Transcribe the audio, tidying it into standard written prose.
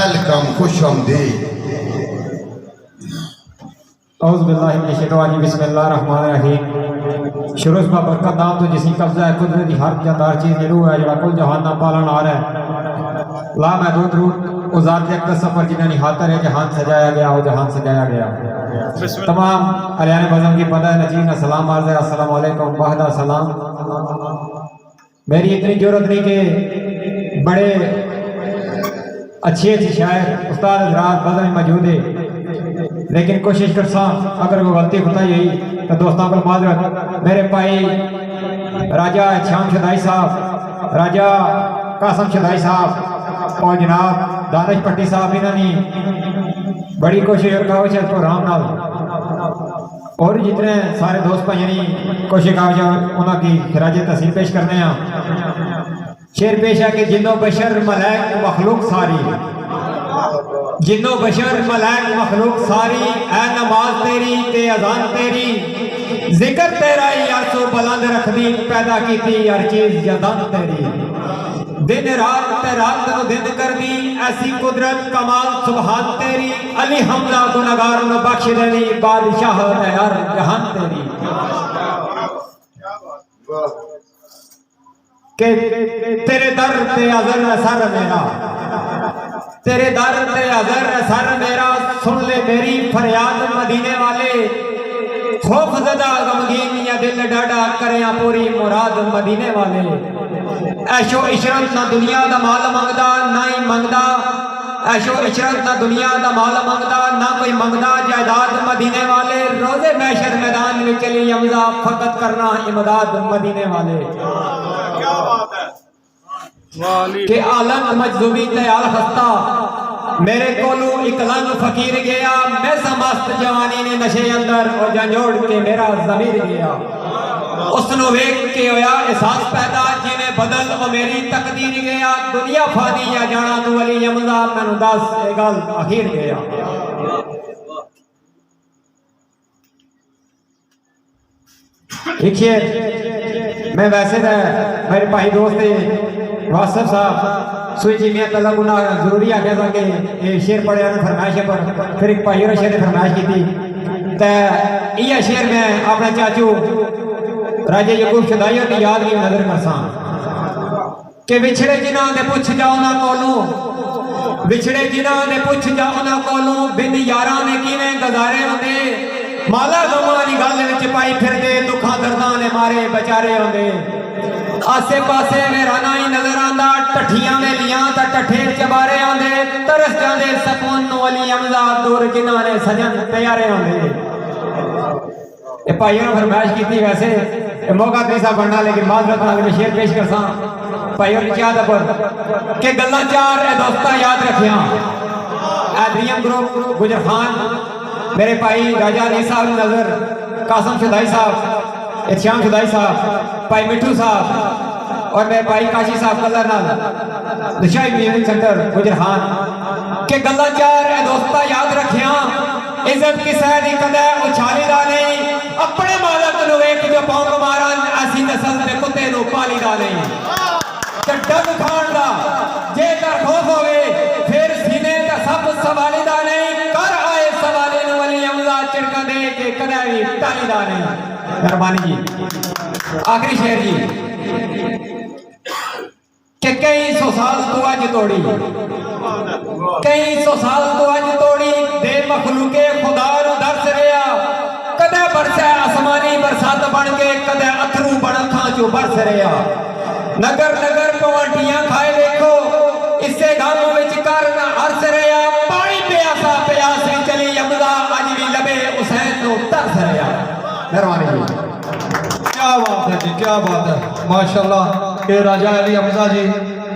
Welcome, खुश आमदीद। बिस्मिल्लाहिर्रहमानिर्रहीम। शुरू में बरकत नाम तो जिसी कब्जा है कुदरत की हर जानदार चीज जरूर है जो कुल जहान ना पालन आ रहा है ला महदूद रूट उजात अकदस सफर जिन्हें हाथर है जहान सजाया गया और जहान सजाया गया। तमाम अलियान बज़म की पता है नजीर सलाम अर्ज़ है अस्सलाम वालेकुम वाहदा सलाम। मेरी इतनी जरूरत नहीं कि बड़े अच्छे अच्छे शायर उस्ताद हज़रात बज़म में मौजूद है, लेकिन कोशिश कर सा अगर कोई गलती होता यही तो दोस्तों को माजरत। मेरे भाई राजा श्याम शदाई साहब, राजा कासम शदाई साहब और जनाब दानिश पट्टी साहब इन्होंने बड़ी कोशिश और काविश प्रोग्राम नाल और जितने सारे दोस्त भाई ने कोशिश काविश उन्होंने खराज तहसीन पेश करने हैं। शेर पेश है कि जिन्नो बशर मलैक मखलूक सारी, जिन्नो बशर मलैक मखलूक सारी, ऐ नमाज तेरी ते अजान तेरी, जिक्र तेरा यासो बुलंद रखदी, पैदा की थी हर चीज यदान तेरी। दिन रात ते रात नो दिन कर दी, ऐसी कुदरत कमाल सुभान तेरी, अली हमला गुनहगार नो बख्श देनी, बादशाह ते हर जहान तेरी। के तेरे दर ते अज़र सर मेरा, तेरे दर ते अज़र सर मेरा, सुन ले मेरी फरियाद मदीने वाले, खौफ ज़दा गमगीन या दिल डाढ़ा करें पूरी मुराद मदीने वाले। ऐशो इशरत ना दुनिया दा माल मंगदा ना ही मंगदा, ऐशो इशरत ना दुनिया दा माल मंगदा ना कोई मंगदा जायदाद मदीने वाले। रोजे महशर मैदान में चली यमजा फकत करना इमदाद मदीने वाले। के आलम मजदूबी तयाल खस्ता, मेरे कोलू इकलंग फकीर गया, मैं समस्त जवानी ने नशे अंदर और जंजोड़ के मेरा ज़मीर गया। उसनो वेख के होया एहसास पैदा, जिन्हें बदल वो मेरी तकदीर गया। दुनिया फानी या जाना तू अली यमजा, मैनू दस ए गल आखिर गया। देखिए मैं वैसे तो मेरे भाई दोस्त वासिफ साहब सुई जी में तला गुना जरूरी आ गया था कि ये शेर पढ़े फरमाइश पर, फिर एक भाई और शेर ने फरमाइश की थी तो यह शेर में अपने चाचू राजे यकूब शदाई की याद की नजर करसा कि विछड़े जिन्हां दे पुछ जाओ ना कोलों, विछड़े जिन्हां दे पुछ जाओ ना कोलों, बिन यारां ने किवें गुजारे होंदे, माला गमां दी गल विच पाई फिरदे, दुखां दर्दां ने मारे बेचारे होंदे। आसे पासे मेरा ना ही नजर आंदा, टठियां वेलियां ता टठे चबारे आंदे, तरस जांदे सकून नु अली यमजा, दूर जिन्हां ने सजन प्यारे होंदे। ये भाइयों ने फरमाइश की थी, वैसे मौका नहीं सा बनना, लेकिन माजरत नाल मैं शेर पेश करसा भाइयों की चाहत पर के गल्ला चार दोस्ता याद रखिया। एड्रियन ग्रुप गुजर खान, मेरे भाई राजा अली साहब नजर, कासम शदाई साहब, श्याम शदाई साहब, भाई मिठू साहब और मेरे भाई काशी साहब कलर नाल दिशाई म्यूजिक सेंटर गुजर खान के गल्ला चार दोस्ता याद रखिया। इज्जत किसे दी कदे उछाली दा नहीं, अपने मालक नु वेख जो भौंक मारन, ऐसी नस्ल दे कुत्ते नु पाली दा नहीं। ते डग खान दा जेकर खौफ होवे फिर सीने दा सब सवाली दा नहीं, कर आए सवाले नु अली यमजा, चिड़का दे के कदे भी टाली दा नहीं। मेहरबानी जी। आखिरी शेर जी कि कई सौ साल तो अज तोड़ी, कई सौ साल तो अज तोड़ी, दे मखलूके खुदा नु दर्स रिया, कदे बरसे आसमानी बरसात बन के, कदे अथरू बन अखां चो बरस रिया। नगर नगर पवांटियां खाए देखो, इससे गांवों विच कर ना अरस रिया, पानी प्यासा प्यास चली यमजा, अज भी लबे हुसैन नु तरस रिया। मेहरबानी जी। क्या बात है जी, क्या बात है, माशाल्लाह। के राजा अली हमजा जी